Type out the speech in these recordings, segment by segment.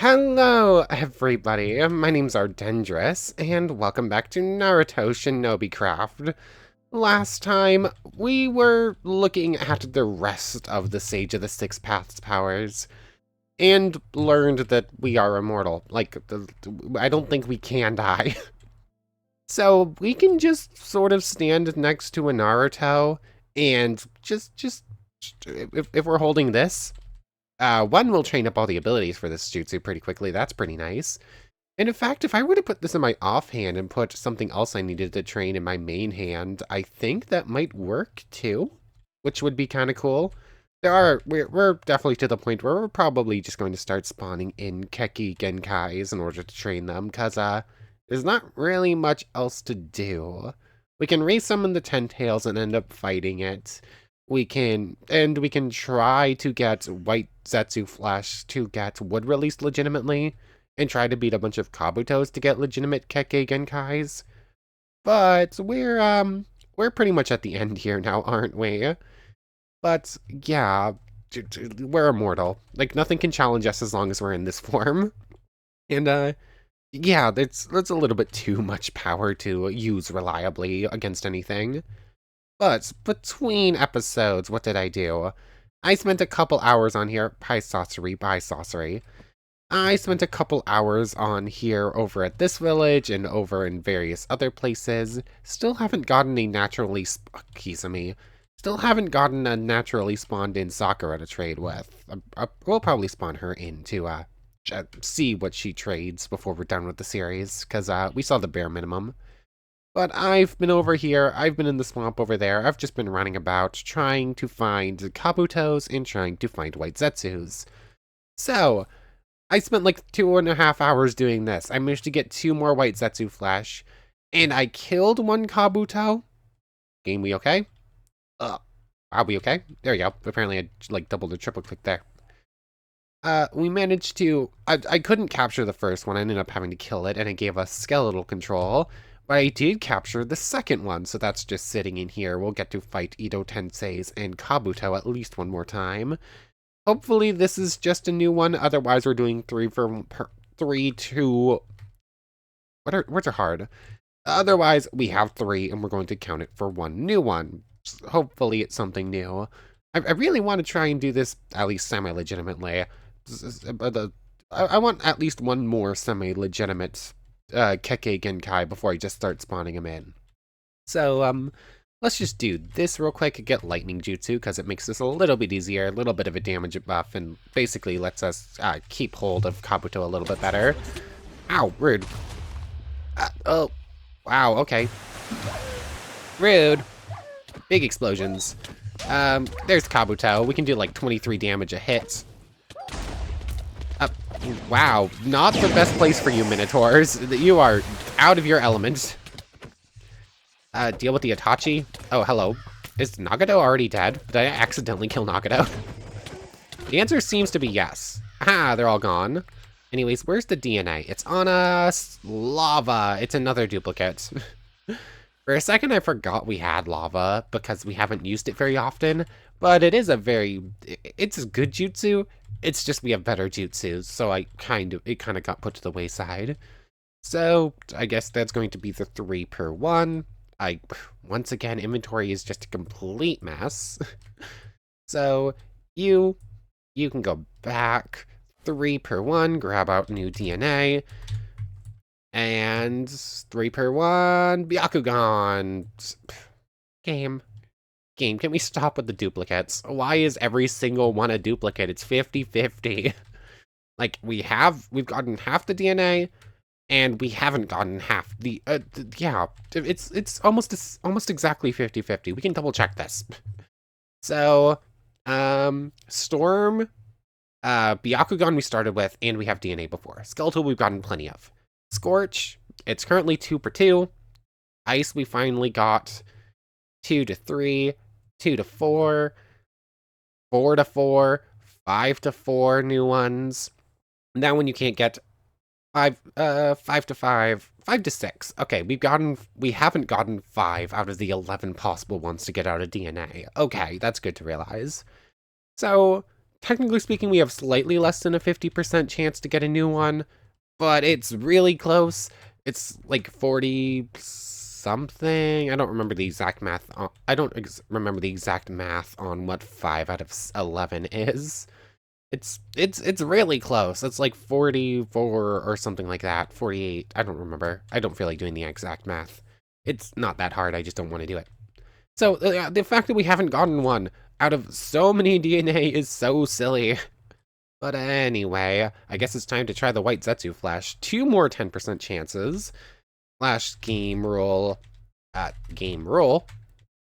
Hello, everybody. My name's Ardendris, and welcome back to Naruto ShinobiCraft. Last time, we were looking at the rest of the Sage of the Six Paths powers, and learned that we are immortal. I don't think we can die. So, we can just sort of stand next to a Naruto, and if we're holding this, one will train up all the abilities for this jutsu pretty quickly. That's pretty nice. And in fact, if I were to put this in my offhand and put something else I needed to train in my main hand, I think that might work too, which would be kind of cool. We're definitely to the point where we're probably just going to start spawning in Keki Genkais in order to train them, because there's not really much else to do. We can re-summon the Ten Tails and end up fighting it. We can try to get White Zetsu Flesh to get Wood released legitimately, and try to beat a bunch of Kabutos to get legitimate Kekkei Genkais. But we're pretty much at the end here now, aren't we? But yeah, we're immortal. Like, nothing can challenge us as long as we're in this form. And yeah, that's a little bit too much power to use reliably against anything. But between episodes, what did I do? I spent a couple hours on here. Hi, Sorcery. Bye, Sorcery. I spent a couple hours on here over at this village and over in various other places. Still haven't gotten a naturally Still haven't gotten a naturally spawned in Sakura to trade with. We'll probably spawn her in to see what she trades before we're done with the series, because we saw the bare minimum. But I've been over here, I've been in the swamp over there, I've just been running about, trying to find Kabutos and trying to find White Zetsus. So, I spent like 2.5 hours doing this. I managed to get 2 more White Zetsu Flesh, and I killed 1 Kabuto. Game, we okay? Are we okay? There we go. Apparently I like doubled or triple clicked there. We managed to, I couldn't capture the first one, I ended up having to kill it, and it gave us skeletal control. But I did capture the second one, so that's just sitting in here. We'll get to fight Ito Tensei's and Kabuto at least one more time. Hopefully this is just a new one, otherwise we're doing 3 for 3, 2... Words are hard. Otherwise, we have 3, and we're going to count it for 1 new one. Hopefully it's something new. I really want to try and do this at least semi-legitimately. I want at least 1 more semi-legitimate Kekkei Genkai before I just start spawning them in. So, let's just do this real quick and get Lightning Jutsu, because it makes this a little bit easier, a little bit of a damage buff, and basically lets us keep hold of Kabuto a little bit better. Ow, rude. Oh, wow, okay. Rude. Big explosions. There's Kabuto. We can do like 23 damage a hit. Wow, not the best place for you, Minotaurs. You are out of your element. Deal with the Itachi. Oh, hello. Is Nagato already dead? Did I accidentally kill Nagato? The answer seems to be yes. Ah, they're all gone. Anyways, where's the DNA? It's on us. Lava. It's another duplicate. For a second, I forgot we had lava because we haven't used it very often, but it's a good jutsu. It's just we have better jutsus, so it kind of got put to the wayside. So I guess that's going to be the 3 per 1. Once again, inventory is just a complete mess. So you can go back 3 per 1, grab out new DNA. And 3 per 1, Byakugan. Game, can we stop with the duplicates? Why is every single one a duplicate? It's 50-50. Like, we've gotten half the DNA, and we haven't gotten half the, yeah, it's almost exactly 50-50. We can double check this. So, Storm, Byakugan we started with, and we have DNA before. Skeletal we've gotten plenty of. Scorch, it's currently 2 per 2. Ice, we finally got 2 to 3, 2 to 4, 4 to 4, 5 to 4 new ones. Now when you can't get 5 to 5, 5 to 6. Okay, we haven't gotten 5 out of the 11 possible ones to get out of DNA. Okay, that's good to realize. So technically speaking, we have slightly less than a 50% chance to get a new one, but it's really close. It's like 40 something. I don't remember the exact math. I don't remember the exact math on what 5 out of 11 is. It's really close. It's like 44 or something like that. 48. I don't remember. I don't feel like doing the exact math. It's not that hard. I just don't want to do it. So the fact that we haven't gotten one out of so many DNA is so silly. But anyway, I guess it's time to try the white Zetsu flash. 2 more 10% chances. Flash game rule at game rule.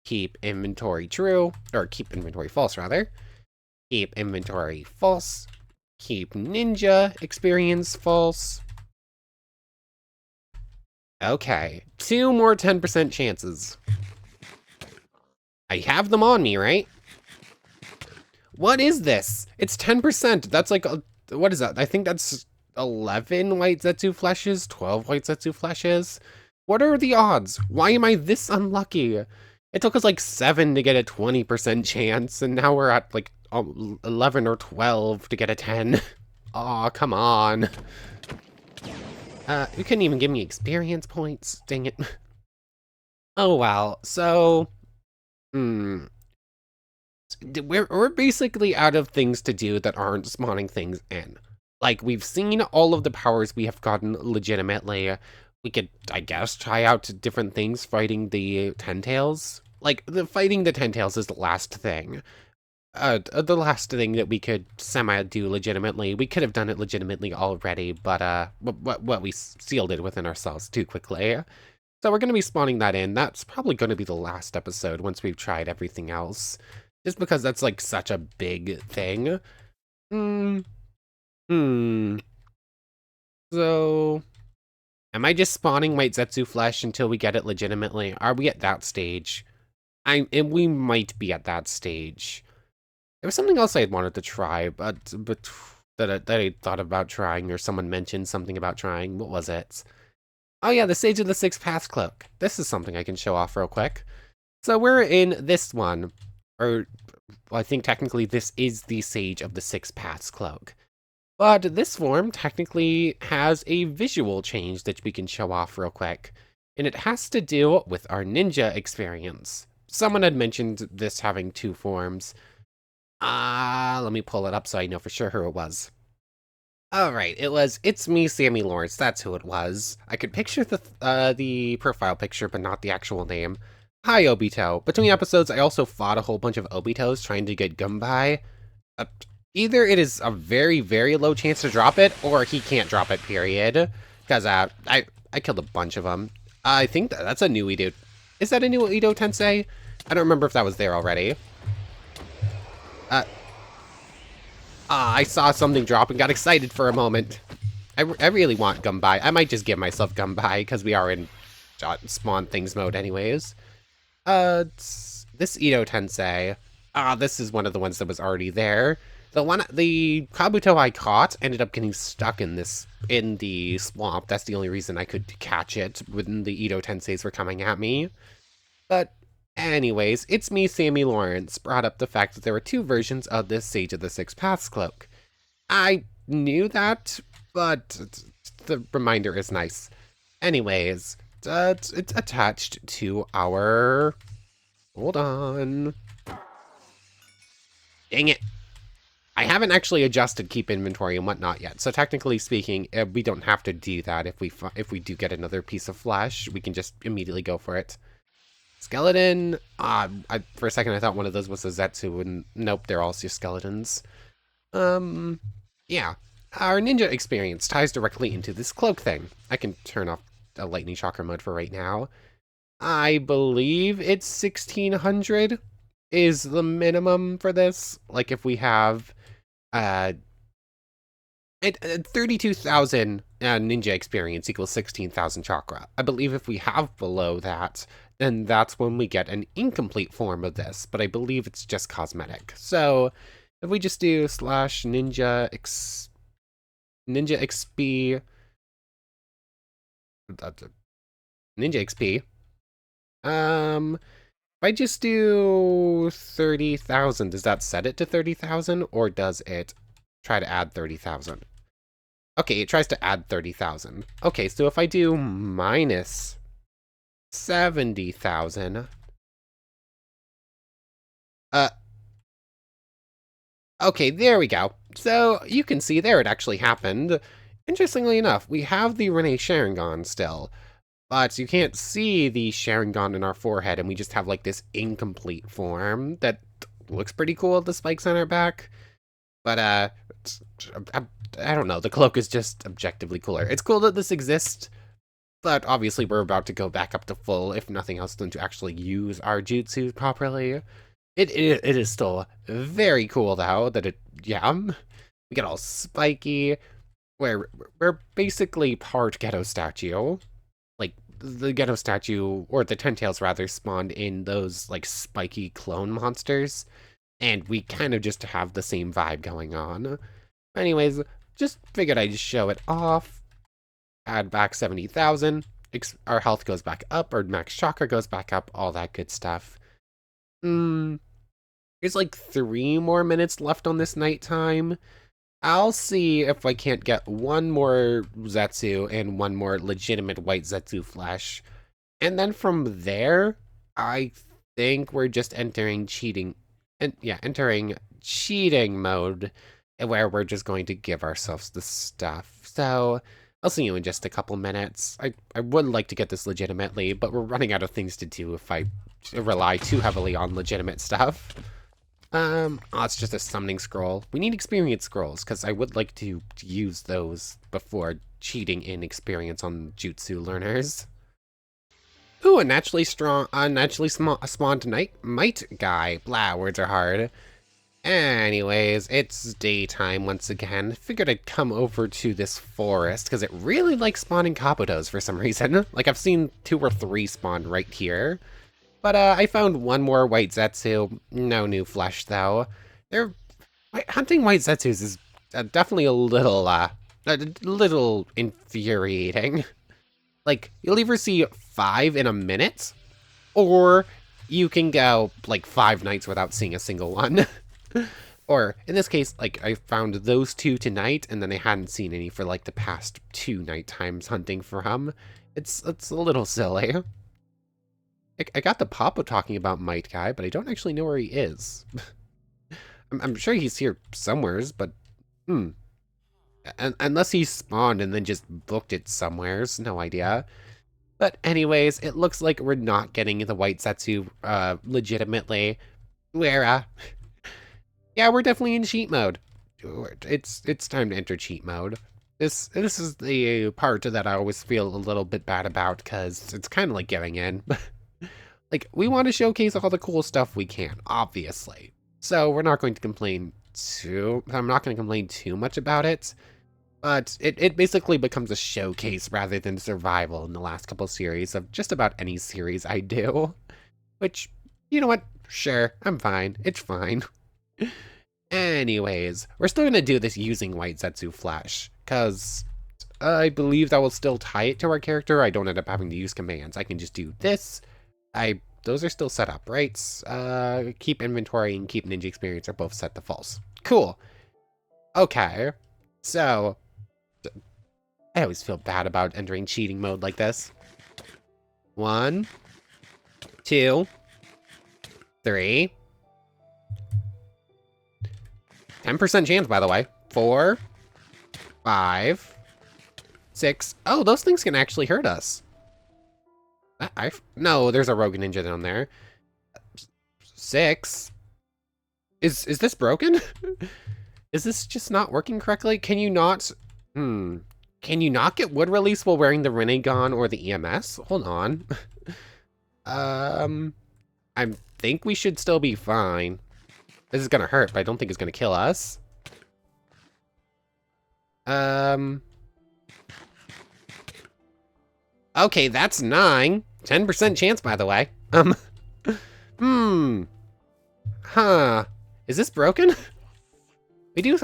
Keep inventory true, or keep inventory false rather. Keep inventory false. Keep ninja experience false. Okay, 2 more 10% chances. I have them on me, right? What is this? It's 10%. That's like, what is that? I think that's 11 white Zetsu flashes, 12 white Zetsu flashes. What are the odds? Why am I this unlucky? It took us like 7 to get a 20% chance, and now we're at like 11 or 12 to get a 10. Aw, come on. You couldn't even give me experience points. Dang it. Oh, well. So, we're basically out of things to do that aren't spawning things in. Like, we've seen all of the powers we have gotten legitimately. We could, I guess, try out different things fighting the Ten-Tails. Like, fighting the Ten-Tails is the last thing. The last thing that we could semi-do legitimately. We could have done it legitimately already, but, what we sealed it within ourselves too quickly. So we're going to be spawning that in. That's probably going to be the last episode once we've tried everything else. Just because that's, like, such a big thing. So, am I just spawning white Zetsu flesh until we get it legitimately? Are we at that stage? And we might be at that stage. There was something else I had wanted to try, but that I thought about trying, or someone mentioned something about trying. What was it? Oh yeah, the Sage of the Six Paths Cloak. This is something I can show off real quick. So we're in this one, or well, I think technically this is the Sage of the Six Paths Cloak. But this form technically has a visual change that we can show off real quick, and it has to do with our ninja experience. Someone had mentioned this having 2 forms. Let me pull it up so I know for sure who it was. Alright, it's me, Sammy Lawrence, that's who it was. I could picture the profile picture, but not the actual name. Hi, Obito. Between episodes, I also fought a whole bunch of Obitos trying to get Gumbai. Either it is a very, very low chance to drop it, or he can't drop it, period. Because, I killed a bunch of them. I think that's a new Edo. Is that a new Edo Tensei? I don't remember if that was there already. I saw something drop and got excited for a moment. I really want Gumbai. I might just give myself Gumbai, because we are in spawn things mode anyways. This Edo Tensei. This is one of the ones that was already there. The Kabuto I caught ended up getting stuck in the swamp. That's the only reason I could catch it when the Edo Tenseis were coming at me. But anyways, it's me, Sammy Lawrence, brought up the fact that there were 2 versions of this Sage of the Six Paths Cloak. I knew that, but the reminder is nice. Anyways, it's attached to our... Hold on. Dang it. I haven't actually adjusted keep inventory and whatnot yet, so technically speaking, we don't have to do that if we do get another piece of flesh. We can just immediately go for it. Skeleton. For a second I thought one of those was a Zetsu, and nope, they're all just skeletons. Yeah. Our ninja experience ties directly into this cloak thing. I can turn off a lightning chakra mode for right now. I believe it's 1600 is the minimum for this. Like if we have 32,000 ninja experience equals 16,000 chakra. I believe if we have below that, then that's when we get an incomplete form of this, but I believe it's just cosmetic. So if we just do slash NinjaXP, NinjaXP, I just do 30,000, does that set it to 30,000 or does it try to add 30,000? Okay, it tries to add 30,000. Okay, so if I do minus 70,000, okay, there we go. So you can see there it actually happened. Interestingly enough, we have the Renee Sharingan still, but you can't see the Sharingan in our forehead, and we just have like this incomplete form that looks pretty cool with the spikes on our back. But I, I don't know, the cloak is just objectively cooler. It's cool that this exists, but obviously we're about to go back up to full, if nothing else, than to actually use our jutsu properly. It is still very cool though that we get all spiky. We're basically part ghetto statue. Like the ghetto statue, or the Ten Tails rather, spawned in those like spiky clone monsters, and we kind of just have the same vibe going on. Anyways, just figured I'd show it off. Add back 70,000. Our health goes back up, our max chakra goes back up, all that good stuff. There's like 3 more minutes left on this nighttime. I'll see if I can't get one more Zetsu and one more legitimate white Zetsu flesh. And then from there, I think we're just entering cheating. And yeah, entering cheating mode, where we're just going to give ourselves the stuff. So I'll see you in just a couple minutes. I would like to get this legitimately, but we're running out of things to do if I rely too heavily on legitimate stuff. Oh, it's just a summoning scroll. We need experience scrolls, because I would like to use those before cheating in experience on jutsu learners. Ooh, a naturally spawned might guy. Blah, words are hard. Anyways, it's daytime once again. Figured I'd come over to this forest, because it really likes spawning Kabutos for some reason. Like, I've seen 2 or 3 spawn right here. But I found one more white Zetsu. No new flesh, though. Hunting white Zetsus is definitely a little infuriating. Like, you'll either see 5 in a minute, or you can go, like, 5 nights without seeing a single one. Or, in this case, like, I found those 2 tonight, and then I hadn't seen any for, like, the past 2 night times hunting from. It's a little silly. I got the Papa talking about Might Guy, but I don't actually know where he is. I'm sure he's here somewheres, but unless he spawned and then just booked it somewheres, no idea. But anyways, it looks like we're not getting the white Zetsu legitimately. Yeah, we're definitely in cheat mode. It's time to enter cheat mode. This is the part that I always feel a little bit bad about, because it's kind of like giving in. Like, we want to showcase all the cool stuff we can, obviously. So we're not going to complain I'm not going to complain too much about it. But it basically becomes a showcase rather than survival in the last couple series of just about any series I do. Which, you know what? Sure, I'm fine. It's fine. Anyways, we're still going to do this using white Zetsu flesh, because I believe that will still tie it to our character. I don't end up having to use commands. I can just do this. Those are still set up, right? Keep inventory and keep ninja experience are both set to false. Cool. Okay. So, I always feel bad about entering cheating mode like this. 1, 2, 3. 10% chance, by the way. 4, 5, 6. Oh, those things can actually hurt us. No, there's a rogue ninja down there. 6. Is this broken? Is this just not working correctly? Can you not? Can you not get wood release while wearing the Rinnegan or the EMS? Hold on. I think we should still be fine. This is gonna hurt, but I don't think it's gonna kill us. Okay, that's 9. 10% chance, by the way. Huh. Is this broken? We do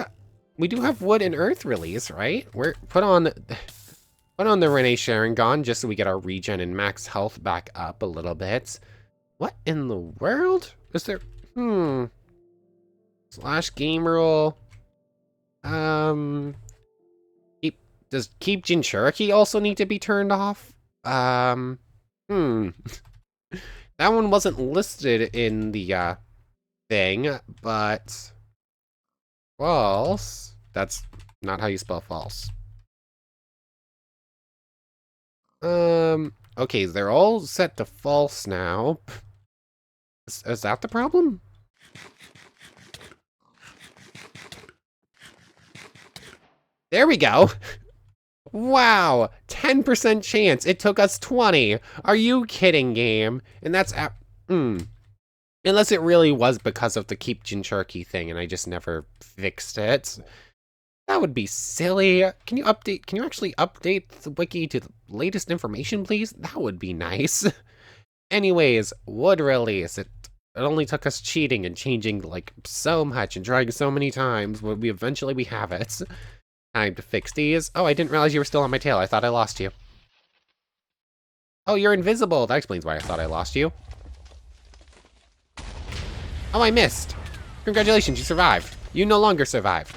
have wood and earth release, right? We're put on the Renee Sharingan just so we get our regen and max health back up a little bit. What in the world? Is there... Slash game rule. Keep, does keep Jinchuriki also need to be turned off? Hmm. That one wasn't listed in the, thing, but... False? That's not how you spell false. Okay, they're all set to false now. Is that the problem? There we go. Wow, 10% chance. It took us 20. Are you kidding, game? And that's unless it really was because of the keep Jinchuriki thing and I just never fixed it. That would be silly. Can you actually update the wiki to the latest information, please? That would be nice. Anyways, wood release. It only took us cheating and changing like so much and trying so many times, but we eventually have it. Time to fix these. Oh, I didn't realize you were still on my tail. I thought I lost you. Oh, you're invisible. That explains why I thought I lost you. Oh, I missed. Congratulations, you survived. You no longer survived.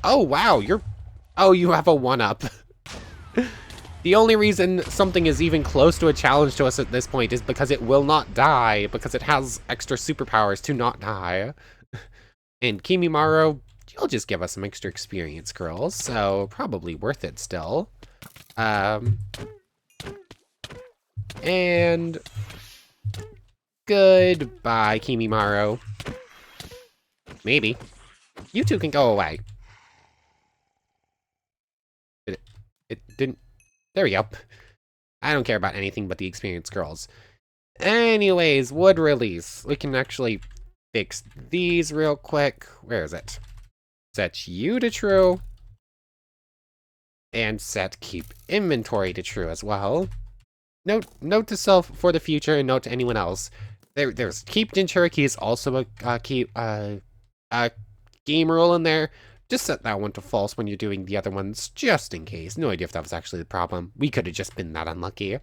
Oh, wow, you have a 1-up. The only reason something is even close to a challenge to us at this point is because it will not die, because it has extra superpowers to not die. And Kimimaro, you'll just give us some extra experience, girls, so probably worth it still. And... Goodbye, Kimimaro. Maybe. You two can go away. It didn't... There we go. I don't care about anything but the experienced girls. Anyways, wood release. We can actually fix these real quick. Where is it? Set you to true. And set keep inventory to true as well. Note to self for the future and note to anyone else. There's keep Jinchuriki is also a game rule in there. Just set that one to false when you're doing the other ones, just in case. No idea if that was actually the problem. We could have just been that unlucky.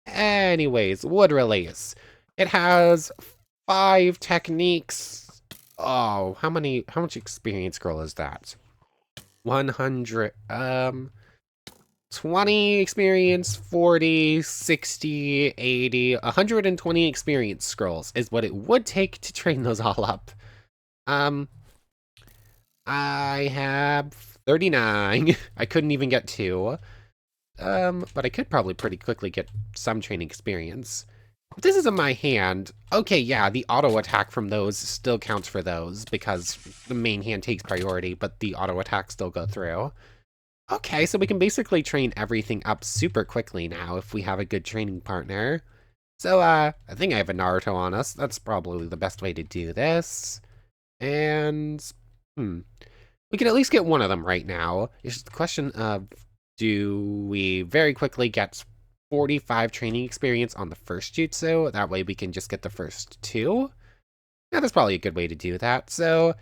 Anyways, wood release. It has 5 techniques. Oh, how much experience scroll is that? 100, 20 experience, 40, 60, 80, 120 experience scrolls is what it would take to train those all up. I have 39. I couldn't even get 2. But I could probably pretty quickly get some training experience. If this is in my hand, okay, yeah, the auto attack from those still counts for those because the main hand takes priority, but the auto attacks still go through. Okay, so we can basically train everything up super quickly now if we have a good training partner. So, I think I have a Naruto on us. That's probably the best way to do this. And, we can at least get one of them right now. It's just the question of, do we very quickly get 45 training experience on the first jutsu? That way we can just get the first 2. Yeah, that's probably a good way to do that. So,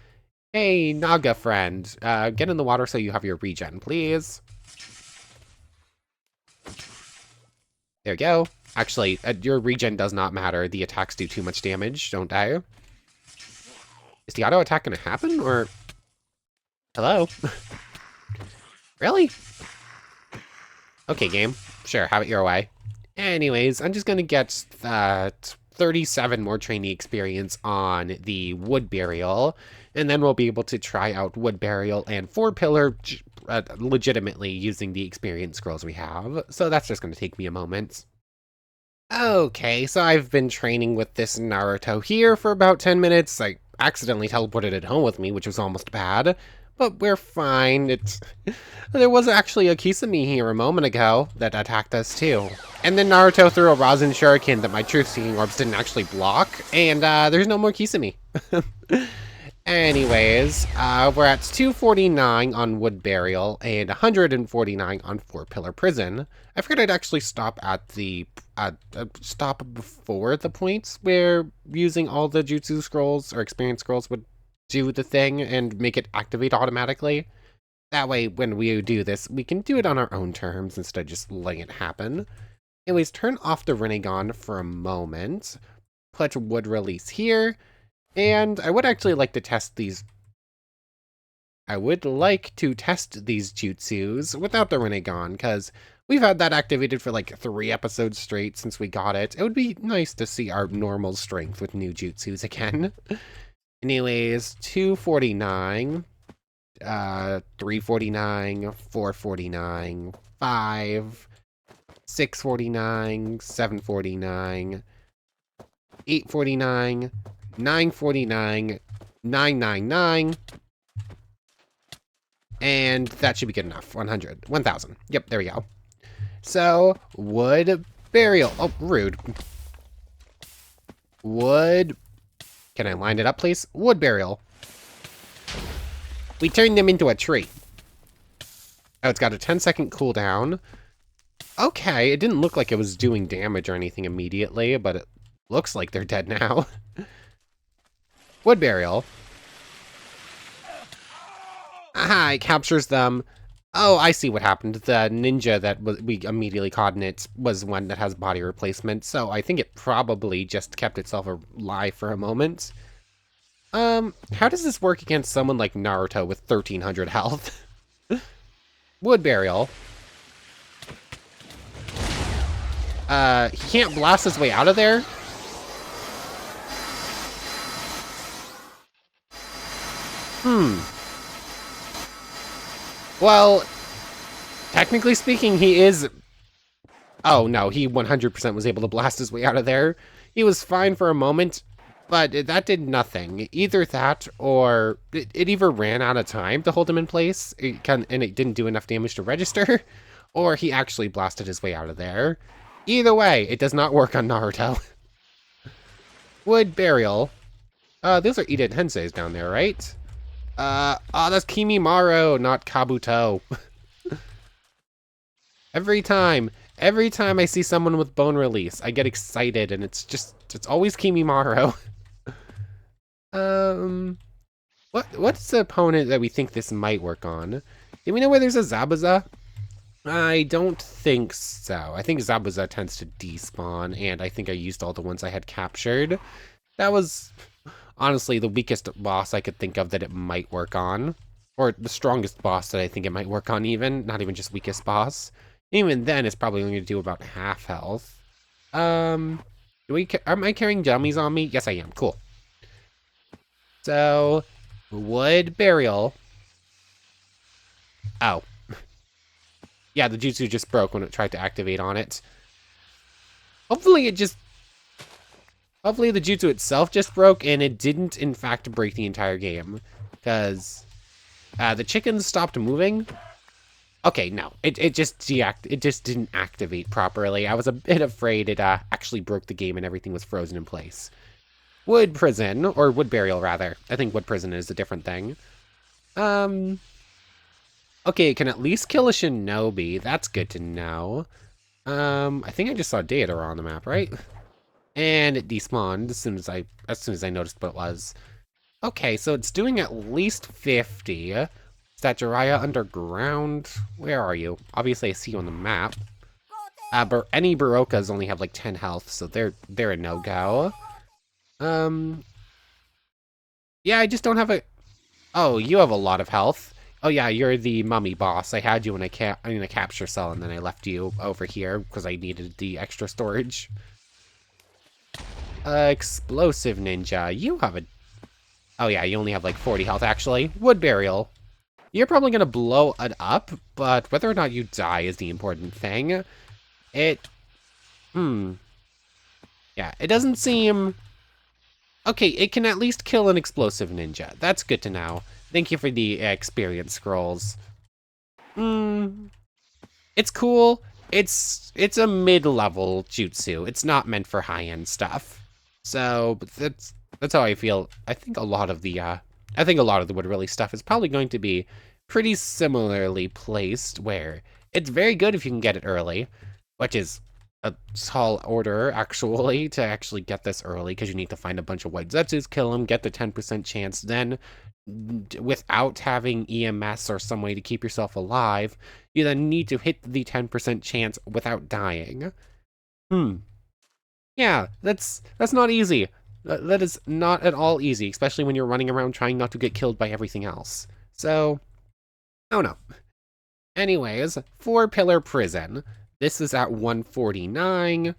hey, Naga friend, get in the water so you have your regen, please. There you go. Actually, your regen does not matter. The attacks do too much damage. Don't die. Is the auto attack gonna happen, or... Hello? Really? Okay, game. Sure, have it your way. Anyways, I'm just gonna get 37 more trainee experience on the wood burial, and then we'll be able to try out wood burial and 4-pillar legitimately using the experience scrolls we have. So that's just gonna take me a moment. Okay, so I've been training with this Naruto here for about 10 minutes. I accidentally teleported it home with me, which was almost bad. But we're fine. There was actually a Kisame here a moment ago that attacked us too. And then Naruto threw a Rasen Shuriken that my Truth-Seeking Orbs didn't actually block, and there's no more Kisame. Anyways, we're at 249 on Wood Burial and 149 on 4-Pillar Prison. I figured I'd actually stop at the stop before the points where using all the Jutsu Scrolls or Experience Scrolls would do the thing and make it activate automatically. That way, when we do this, we can do it on our own terms instead of just letting it happen. Anyways, turn off the Rinnegan for a moment. put wood release here. And I would actually like to test these. I would like to test these jutsus without the Rinnegan, because we've had that activated for like 3 episodes straight since we got it. It would be nice to see our normal strength with new jutsus again. Anyways, 249, 349, 449, 5, 649, 749, 849, 949, 999, and that should be good enough. 100, 1000. Yep, there we go. So, wood burial. Oh, rude. Wood. Can I line it up, please? Wood burial. We turned them into a tree. Oh, it's got a 10-second cooldown. Okay, it didn't look like it was doing damage or anything immediately, but it looks like they're dead now. Wood burial. Aha, it captures them. Oh, I see what happened. The ninja that we immediately caught in it was one that has body replacement, so I think it probably just kept itself alive for a moment. How does this work against someone like Naruto with 1300 health? Wood burial. He can't blast his way out of there? Well, technically speaking, he is... Oh, no, he 100% was able to blast his way out of there. He was fine for a moment, but that did nothing. Either that, or it either ran out of time to hold him in place, and it didn't do enough damage to register, or he actually blasted his way out of there. Either way, it does not work on Naruto. Wood burial. Those are Ida Tenseis down there, right? Oh, that's Kimimaro, not Kabuto. Every time I see someone with bone release, I get excited, and it's always Kimimaro. What's the opponent that we think this might work on? Do we know where there's a Zabuza? I don't think so. I think Zabuza tends to despawn, and I think I used all the ones I had captured. That was honestly the weakest boss I could think of that it might work on. Or the strongest boss that I think it might work on even, not even just weakest boss. Even then, it's probably only going to do about half health. Am I carrying dummies on me? Yes, I am. Cool. So, wood burial. Oh. Yeah, the jutsu just broke when it tried to activate on it. Hopefully the jutsu itself just broke and it didn't, in fact, break the entire game. Because the chickens stopped moving. Okay, no, it just didn't activate properly. I was a bit afraid it actually broke the game and everything was frozen in place. Wood prison, or wood burial rather. I think wood prison is a different thing. Okay, it can at least kill a shinobi. That's good to know. I think I just saw Deidara on the map, right? And it despawned as soon as I noticed what it was. Okay, so it's doing at least 50. Is that Jiraiya underground? Where are you? Obviously, I see you on the map. But any Barokas only have like 10 health, so they're a no-go. Yeah, I just don't have a... Oh, you have a lot of health. Oh yeah, you're the mummy boss. I had you in a capture cell, and then I left you over here because I needed the extra storage. Explosive ninja. You have a... Oh yeah, you only have like 40 health actually. Wood burial. You're probably gonna blow it up, but whether or not you die is the important thing. Yeah, it doesn't seem... Okay, it can at least kill an explosive ninja. That's good to know. Thank you for the experience scrolls. It's cool. It's a mid-level jutsu. It's not meant for high-end stuff. So that's how I feel. I think a lot of the wood release stuff is probably going to be pretty similarly placed, where it's very good if you can get it early, which is a tall order actually to actually get this early, because you need to find a bunch of white Zetsus, kill them, get the 10% chance, then without having EMS or some way to keep yourself alive, you then need to hit the 10% chance without dying. Yeah, that's not easy. That is not at all easy, especially when you're running around trying not to get killed by everything else. So, oh no. Anyways, 4-pillar prison. This is at 149,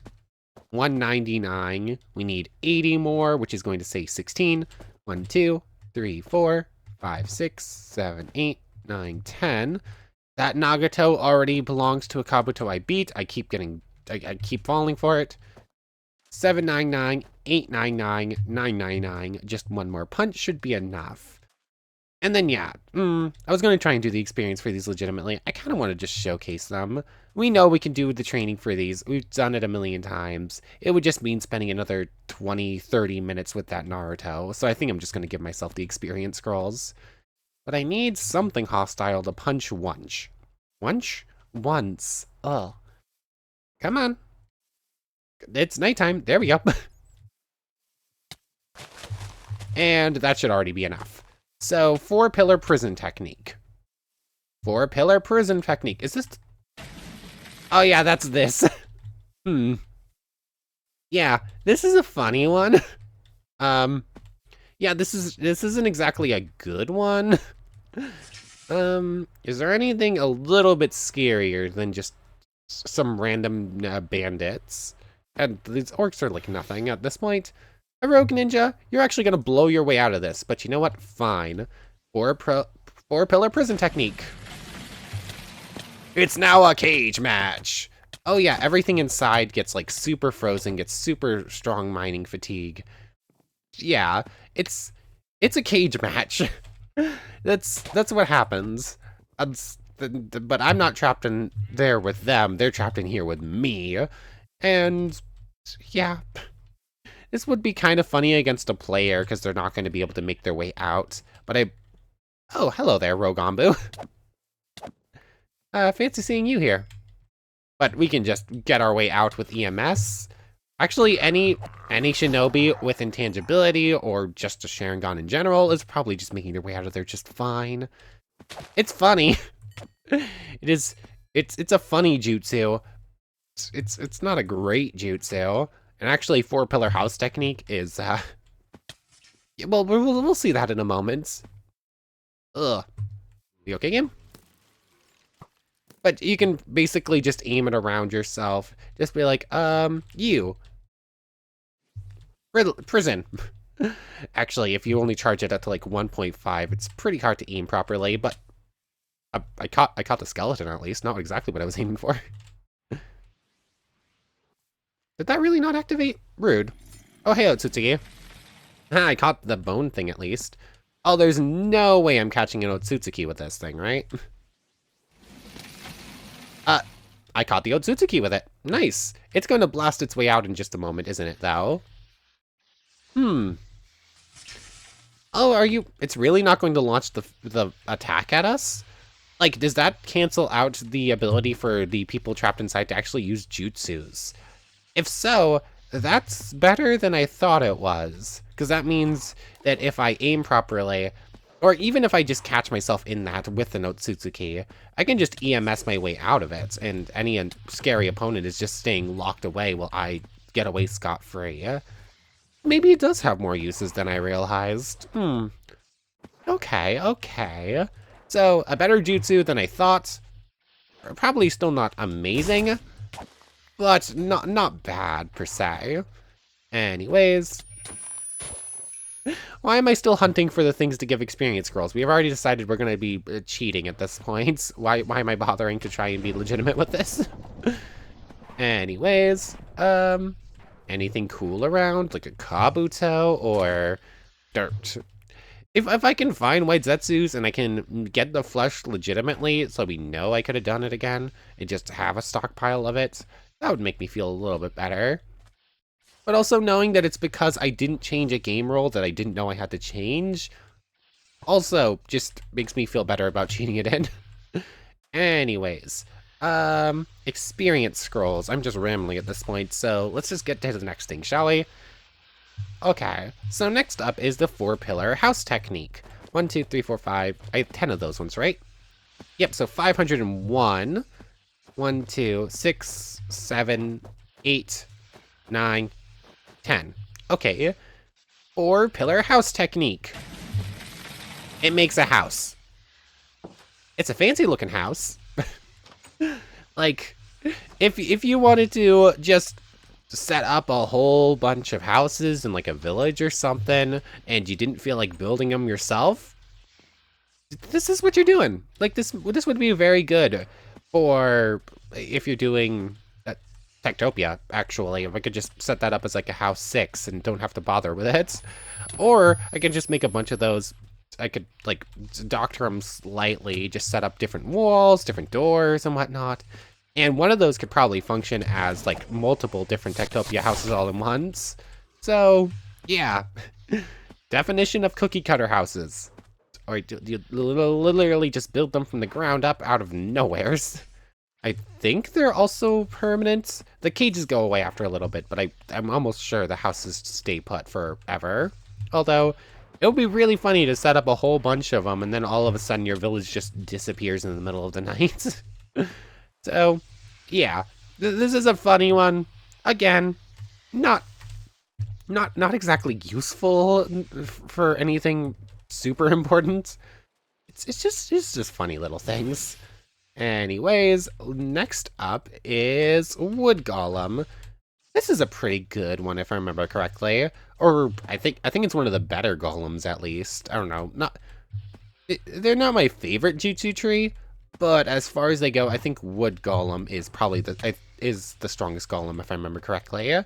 199. We need 80 more, which is going to say 16. 1, 2, 3, 4, 5, 6, 7, 8, 9, 10. That Nagato already belongs to a Kabuto I beat. I keep falling for it. 799, 899, 999. Just one more punch should be enough. And then, yeah, I was going to try and do the experience for these legitimately. I kind of want to just showcase them. We know we can do the training for these. We've done it a million times. It would just mean spending another 20, 30 minutes with that Naruto. So I think I'm just going to give myself the experience scrolls. But I need something hostile to punch once. Once. Ugh. Come on. It's nighttime. There we go. And that should already be enough. So, 4-pillar prison technique. 4-pillar prison technique. Is this... Oh yeah, that's this. Yeah, this is a funny one. Yeah, this isn't exactly a good one. Is there anything a little bit scarier than just some random bandits? And these orcs are like nothing at this point. A rogue ninja, you're actually gonna blow your way out of this, but you know what? Fine. 4-pillar prison technique. It's now a cage match. Oh yeah, everything inside gets like super frozen, gets super strong mining fatigue. Yeah, it's a cage match. That's what happens. But I'm not trapped in there with them. They're trapped in here with me. And yeah. This would be kind of funny against a player because they're not going to be able to make their way out. But oh, hello there, Rogambu. Fancy seeing you here. But we can just get our way out with EMS. Actually, any Shinobi with intangibility or just a Sharingan in general is probably just making their way out of there just fine. It's funny. It's a funny jutsu. It's not a great jutsu. And actually, 4-pillar house technique is, yeah, well, we'll see that in a moment. Ugh. You okay, game? But you can basically just aim it around yourself. Just be like, you. Prison. Actually, if you only charge it up to like 1.5, it's pretty hard to aim properly, but I caught the skeleton at least, not exactly what I was aiming for. Did that really not activate? Rude. Oh, hey, Otsutsuki. I caught the bone thing at least. Oh, there's no way I'm catching an Otsutsuki with this thing, right? I caught the Otsutsuki with it. Nice. It's going to blast its way out in just a moment, isn't it, though? Oh, are you... It's really not going to launch the attack at us? Like, does that cancel out the ability for the people trapped inside to actually use jutsus? If so, that's better than I thought it was. Because that means that if I aim properly, or even if I just catch myself in that with the Otsutsuki, I can just EMS my way out of it, and any scary opponent is just staying locked away while I get away scot-free. Maybe it does have more uses than I realized. Okay. So, a better jutsu than I thought. Probably still not amazing, but not bad, per se. Anyways. Why am I still hunting for the things to give experience scrolls? We have already decided we're going to be cheating at this point. Why am I bothering to try and be legitimate with this? Anyways, anything cool around? Like a Kabuto or dirt? If I can find white Zetsus and I can get the flesh legitimately so we know I could have done it again and just have a stockpile of it, that would make me feel a little bit better. But also knowing that it's because I didn't change a game rule that I didn't know I had to change also just makes me feel better about cheating it in. Anyways, experience scrolls. I'm just rambling at this point, so let's just get to the next thing, shall we? Okay, so next up is the 4-pillar house technique. 1, 2, 3, 4, 5. I have 10 of those ones, right? Yep, so 501. 1, 2, 6, 7, 8, 9, 10. Okay. 4-pillar house technique. It makes a house. It's a fancy looking house. Like, if you wanted to just set up a whole bunch of houses in like a village or something, and you didn't feel like building them yourself, this is what you're doing. Like this would be very good for if you're doing Techtopia, actually. If I could just set that up as like a house 6 and don't have to bother with it. Or I can just make a bunch of those. I could like doctor them slightly, just set up different walls, different doors and whatnot. And one of those could probably function as like multiple different Techtopia houses all in once. So yeah, definition of cookie cutter houses. Or you literally just build them from the ground up out of nowheres. I think they're also permanent. The cages go away after a little bit, but I'm almost sure the houses stay put forever. Although, it would be really funny to set up a whole bunch of them and then all of a sudden your village just disappears in the middle of the night. So, yeah. This is a funny one. Again, not exactly useful for anything super important. It's just funny little things. Anyways, next up is Wood Golem. This is a pretty good one if I remember correctly. Or I think it's one of the better golems at least. I don't know. They're not my favorite Jutsu tree, but as far as they go, I think Wood Golem is probably the strongest golem if I remember correctly.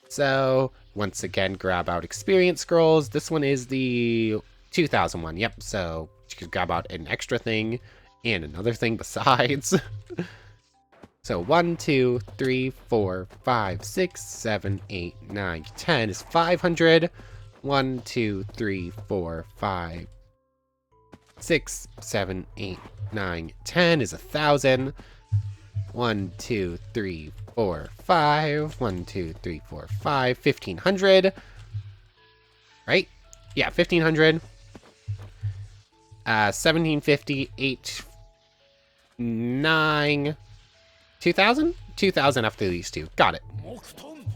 So, once again, grab out experience scrolls. This one is the 2000 one. Yep, so you could grab out an extra thing and another thing besides. So 1, 2, 3, 4, 5, 6, 7, 8, 9, 10 is 500. 1, 2, 3, 4, 5, 6, 7, 8, 9, 10 is 1,000. 1, 2, 3, 4, 5. 1, 2, 3, 4, 5. 1,500. Right? Yeah, 1,500. 1,750, 8, 9, 2,000? 2,000 after these two. Got it.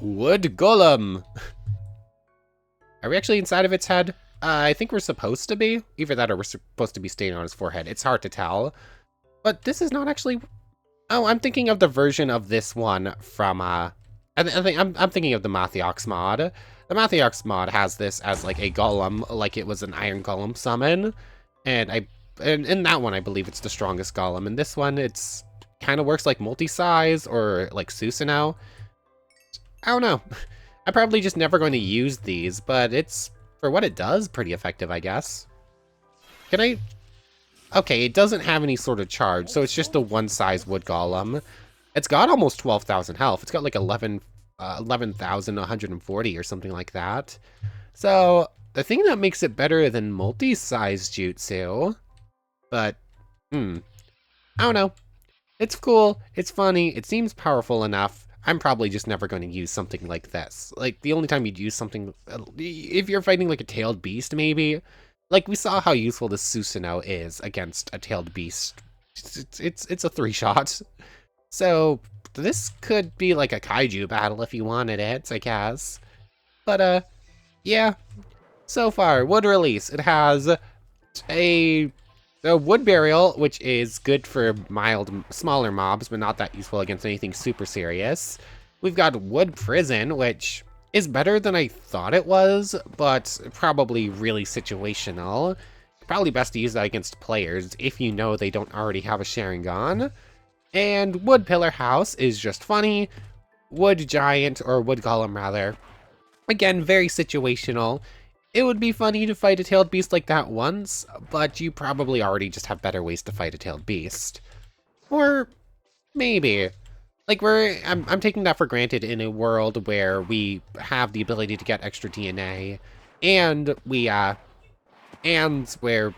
Wood Golem. Are we actually inside of its head? I think we're supposed to be. Either that or we're supposed to be staying on his forehead. It's hard to tell. But this is not actually... Oh, I'm thinking of the version of this one from... I'm thinking of the Mathiox mod. The Mathiox mod has this as like a golem, like it was an iron golem summon. And in that one, I believe it's the strongest golem. In this one, it's kind of works like multi-size or like Susanoo. I don't know. I'm probably just never going to use these, but it's, for what it does, pretty effective, I guess. Can I... Okay, it doesn't have any sort of charge, so it's just the one-size wood golem. It's got almost 12,000 health. It's got like 11,140 or something like that. So, the thing that makes it better than multi-size jutsu, but, I don't know. It's cool, it's funny, it seems powerful enough. I'm probably just never going to use something like this. Like, the only time you'd use something, if you're fighting like a tailed beast, maybe. Like, we saw how useful the Susanoo is against a tailed beast. It's a 3-shot. So, this could be like a kaiju battle if you wanted it, I guess. But, yeah. So far, wood release. It has a wood burial, which is good for smaller mobs, but not that useful against anything super serious. We've got wood prison, which is better than I thought it was, but probably really situational. Probably best to use that against players if you know they don't already have a Sharingan. And wood pillar house is just funny. Wood giant, or wood golem rather. Again, very situational. It would be funny to fight a tailed beast like that once, but you probably already just have better ways to fight a tailed beast. Or maybe. Like, I'm taking that for granted in a world where we have the ability to get extra DNA, and we're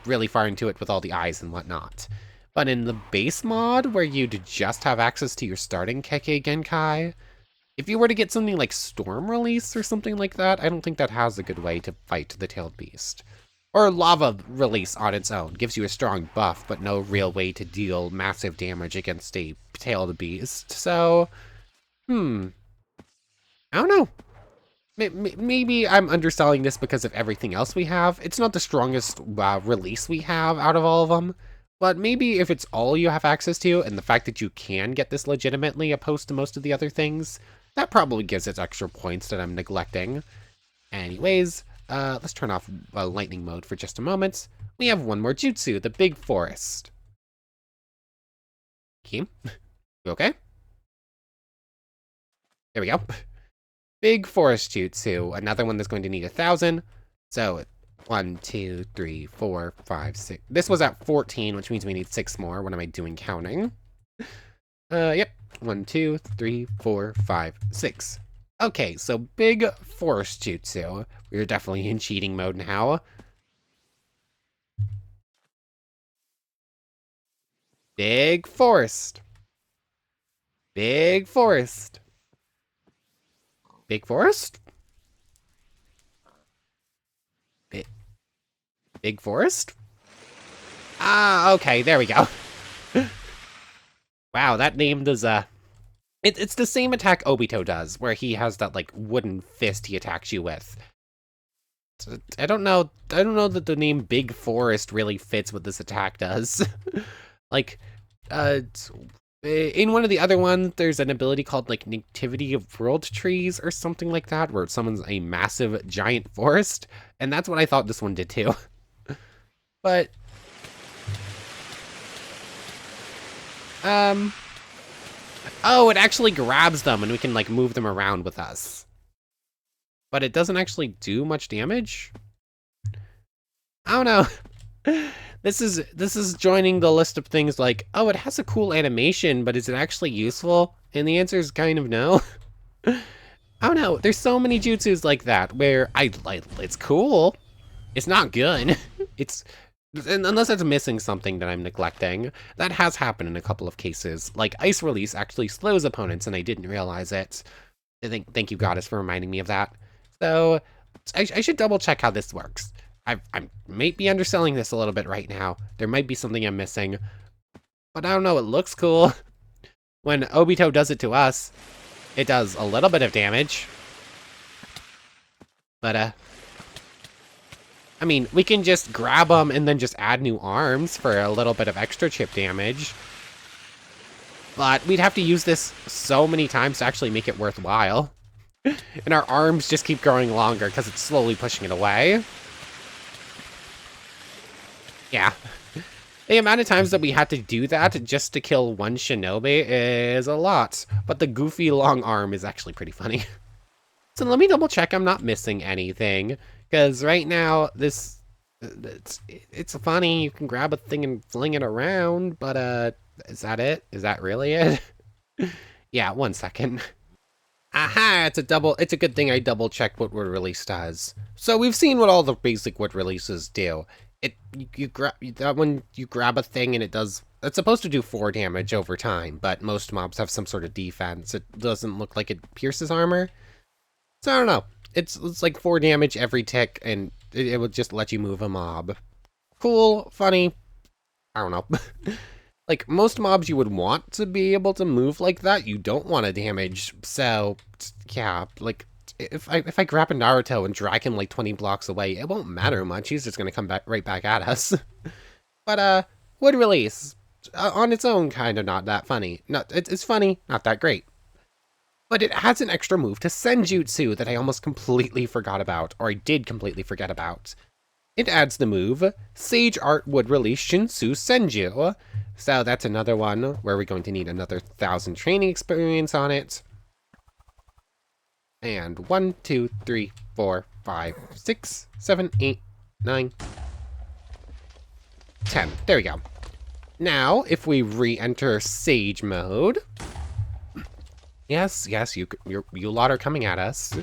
really far into it with all the eyes and whatnot. But in the base mod, where you'd just have access to your starting Kekkei Genkai, if you were to get something like Storm Release or something like that, I don't think that has a good way to fight the tailed beast. Or Lava Release on its own gives you a strong buff, but no real way to deal massive damage against a tailed beast. So, I don't know. Maybe I'm underselling this because of everything else we have. It's not the strongest release we have out of all of them, but maybe if it's all you have access to, and the fact that you can get this legitimately opposed to most of the other things, that probably gives it extra points that I'm neglecting. Anyways, let's turn off lightning mode for just a moment. We have one more jutsu, the big forest. Keem, you okay? There we go. Big forest jutsu, another one that's going to need 1,000. So 1, 2, 3, 4, 5, 6. This was at 14, which means we need 6 more. What am I doing counting? Yep. 1, 2, 3, 4, 5, 6. Okay, so big forest jutsu. We're definitely in cheating mode now. Big forest. Big forest. Big forest? Big forest? Ah, okay, there we go. Wow, that name does, it's the same attack Obito does, where he has that, like, wooden fist he attacks you with. I don't know that the name Big Forest really fits what this attack does. Like, in one of the other ones, there's an ability called, like, Nativity of World Trees or something like that, where it summons a massive, giant forest, and that's what I thought this one did too. But, oh, it actually grabs them, and we can, like, move them around with us. But it doesn't actually do much damage? I don't know. This is joining the list of things like, oh, it has a cool animation, but is it actually useful? And the answer is kind of no. I don't know. There's so many jutsus like that where it's cool. It's not good. Unless it's missing something that I'm neglecting. That has happened in a couple of cases. Like Ice Release actually slows opponents and I didn't realize it. Thank you, Goddess, for reminding me of that. So I should double check how this works. I might be underselling this a little bit right now. There might be something I'm missing. But I don't know, it looks cool. When Obito does it to us, it does a little bit of damage. But, I mean, we can just grab them and then just add new arms for a little bit of extra chip damage. But we'd have to use this so many times to actually make it worthwhile. And our arms just keep growing longer because it's slowly pushing it away. Yeah. The amount of times that we had to do that just to kill one shinobi is a lot. But the goofy long arm is actually pretty funny. So let me double check I'm not missing anything. Because right now, it's funny. You can grab a thing and fling it around. But, is that it? Is that really it? Yeah, 1 second. Aha, it's a good thing I double checked what word release does. So we've seen what all the basic word releases do. You grab a thing and it's supposed to do 4 damage over time, but most mobs have some sort of defense. It doesn't look like it pierces armor. So I don't know. It's like 4 damage every tick and it will just let you move a mob. Cool, funny. I don't know. Like, most mobs you would want to be able to move like that, you don't want to damage. So, yeah, like, if I grab a Naruto and drag him like 20 blocks away, it won't matter much. He's just going to come right back at us. But, wood release, on its own, kind of not that funny. It's funny, not that great. But it has an extra move to Senjutsu that I almost completely forgot about, or I did completely forget about. It adds the move, Sage Art Wood Release Shinsu Senju. So that's another one where we're going to need another 1,000 training experience on it. And 1, 2, 3, 4, 5, 6, 7, 8, 9, 10. There we go. Now, if we re-enter Sage mode. Yes, you lot are coming at us.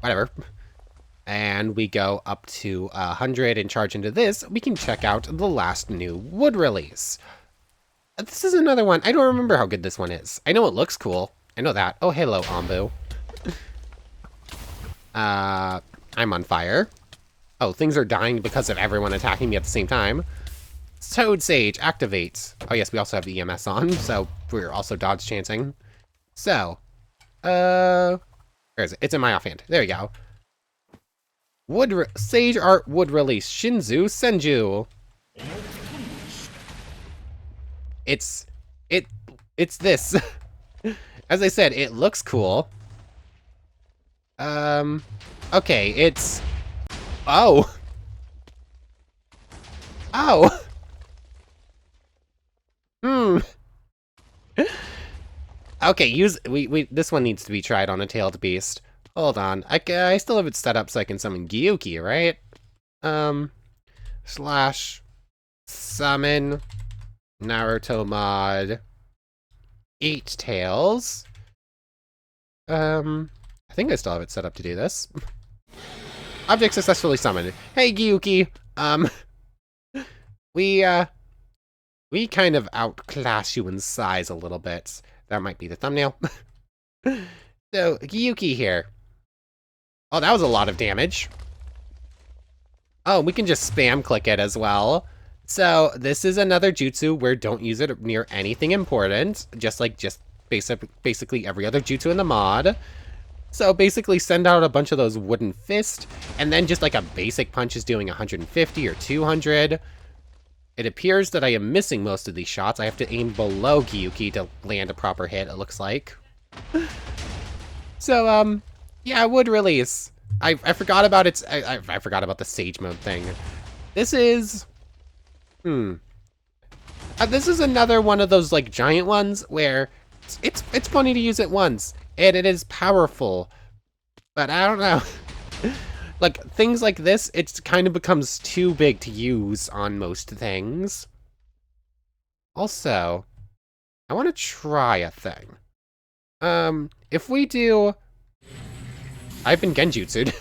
Whatever. And we go up to 100 and charge into this, we can check out the last new wood release. This is another one. I don't remember how good this one is. I know it looks cool. I know that. Oh, hello, Ambu. I'm on fire. Oh, things are dying because of everyone attacking me at the same time. Toad Sage activates. Oh, yes, we also have the EMS on, so we're also dodge chancing. So, are Where is it? It's in my offhand. There you go. Sage Art Wood Release Shinzu Senju. It's this. As I said, it looks cool. Okay, it's... Oh! Oh! Okay, this one needs to be tried on a tailed beast. Hold on, I still have it set up so I can summon Gyuki, right? Slash summon Naruto mod 8 tails. I think I still have it set up to do this. Object successfully summoned. Hey, Gyuki. We kind of outclass you in size a little bit. That might be the thumbnail. So, Gyuki here. Oh, that was a lot of damage. Oh, we can just spam click it as well. So, this is another jutsu where don't use it near anything important. Just basically every other jutsu in the mod. So basically send out a bunch of those wooden fists, and then just like a basic punch is doing 150 or 200. It appears that I am missing most of these shots. I have to aim below Gyuki to land a proper hit, it looks like. So, yeah, wood release. I forgot about I forgot about the Sage mode thing. This is... this is another one of those, like, giant ones where it's funny to use it once. And it is powerful, but I don't know. Like, things like this, it kind of becomes too big to use on most things. Also, I want to try a thing. If we do... I've been genjutsu'd.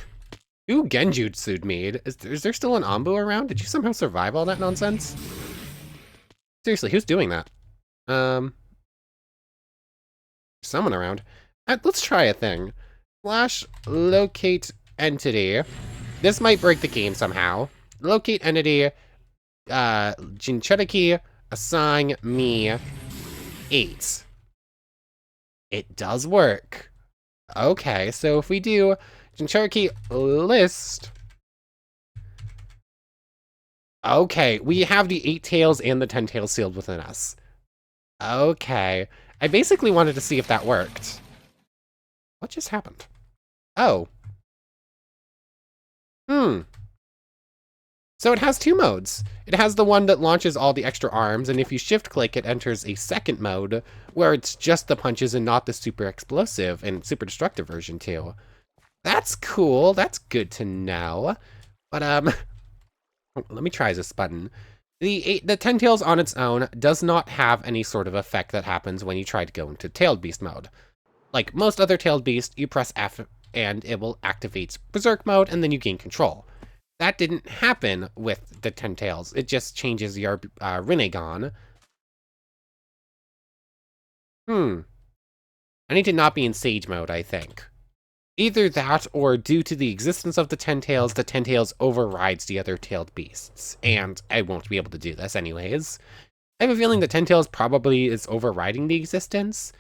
Who genjutsu'd me? Is there still an Anbu around? Did you somehow survive all that nonsense? Seriously, who's doing that? Someone around. Let's try a thing. Slash locate entity. This might break the game somehow. Locate entity. Jinchuriki assign me 8. It does work. Okay, so if we do Jinchuriki list. Okay, we have the 8 tails and the 10 tails sealed within us. Okay. I basically wanted to see if that worked. What just happened? Oh. So it has 2 modes. It has the one that launches all the extra arms, and if you shift click, it enters a second mode where it's just the punches and not the super explosive and super destructive version too. That's cool. That's good to know. But let me try this button. The 10 tails on its own does not have any sort of effect that happens when you try to go into tailed beast mode. Like most other tailed beasts, you press F and it will activate berserk mode and then you gain control. That didn't happen with the 10 tails. It just changes your Rinnegan. I need to not be in Sage mode, I think. Either that, or due to the existence of the 10 tails overrides the other tailed beasts. And I won't be able to do this anyways. I have a feeling the 10 tails probably is overriding the existence.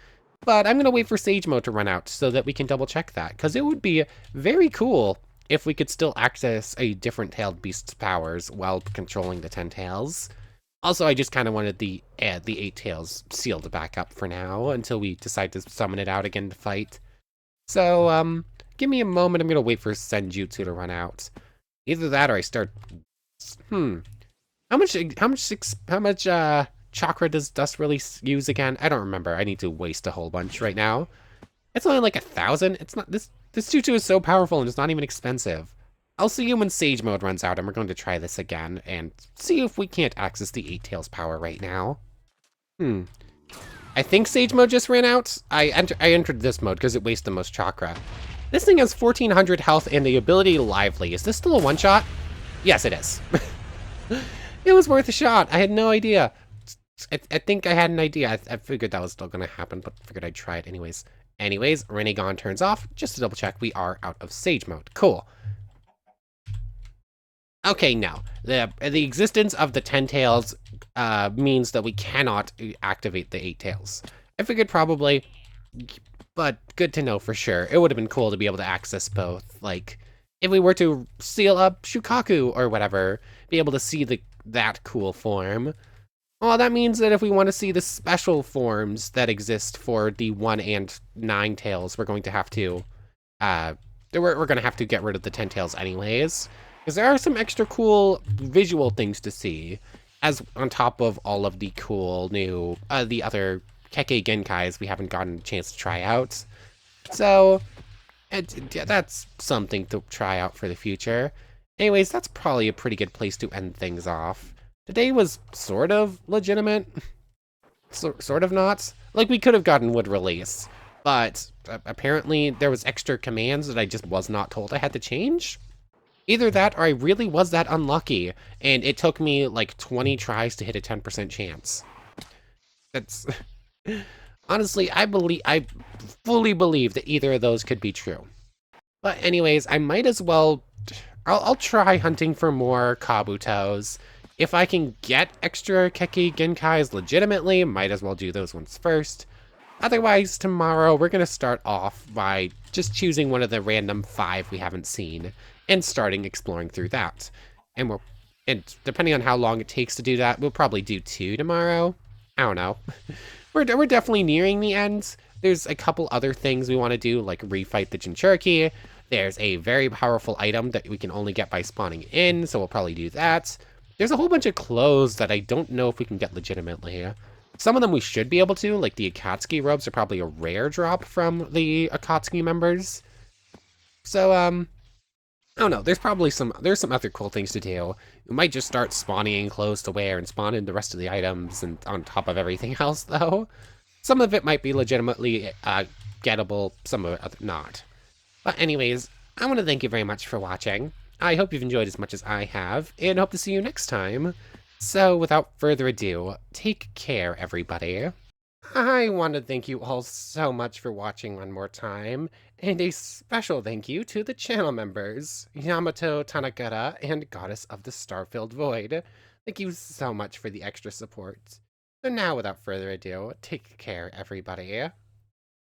But I'm going to wait for Sage mode to run out so that we can double check that. Because it would be very cool if we could still access a different tailed beast's powers while controlling the 10 tails. Also, I just kind of wanted the 8 tails sealed back up for now until we decide to summon it out again to fight. So, give me a moment. I'm going to wait for Senjutsu to run out. Either that or I start... How much Chakra does Dust really use again? I don't remember. I need to waste a whole bunch right now. It's only like 1,000. It's not... This Jutsu is so powerful and it's not even expensive. I'll see you when Sage mode runs out and we're going to try this again and see if we can't access the 8 tails power right now. I think Sage mode just ran out. I entered this mode because it wastes the most Chakra. This thing has 1,400 health and the ability Lively. Is this still a one-shot? Yes, it is. It was worth a shot. I had no idea. I think I had an idea. I figured that was still going to happen, but figured I'd try it anyways. Anyways, Rinnegan turns off. Just to double check, we are out of Sage mode. Cool. Okay, now, the existence of the 10 tails means that we cannot activate the 8 tails. I figured probably but good to know for sure. It would have been cool to be able to access both. Like, if we were to seal up Shukaku or whatever, be able to see that cool form. Well, that means that if we want to see the special forms that exist for the 1 and 9 tails, we're going to have to, we're going to have to get rid of the 10 tails anyways. Because there are some extra cool visual things to see, as on top of all of the cool new, the other Kekkei Genkais we haven't gotten a chance to try out. So, that's something to try out for the future. Anyways, that's probably a pretty good place to end things off. Today was sort of legitimate. Sort of not. Like, we could have gotten wood release, but apparently there was extra commands that I just was not told I had to change. Either that or I really was that unlucky, and it took me like 20 tries to hit a 10% chance. That's... Honestly, I fully believe that either of those could be true. But anyways, I might as well... I'll try hunting for more Kabutos. If I can get extra Kekkei Genkais legitimately, might as well do those ones first. Otherwise, tomorrow we're going to start off by just choosing one of the random 5 we haven't seen and starting exploring through that. And depending on how long it takes to do that, we'll probably do 2 tomorrow. I don't know. We're definitely nearing the end. There's a couple other things we want to do, like refight the Jinchuriki. There's a very powerful item that we can only get by spawning in, so we'll probably do that. There's a whole bunch of clothes that I don't know if we can get legitimately. Some of them we should be able to, like the Akatsuki robes are probably a rare drop from the Akatsuki members. So, I don't know, there's some other cool things to do. We might just start spawning in clothes to wear and spawn in the rest of the items and on top of everything else, though. Some of it might be legitimately gettable, some of it not. But anyways, I want to thank you very much for watching. I hope you've enjoyed as much as I have, and hope to see you next time. So, without further ado, take care, everybody. I want to thank you all so much for watching one more time, and a special thank you to the channel members, Yamato Tanagata and Goddess of the Star-Filled Void. Thank you so much for the extra support. So now, without further ado, take care, everybody.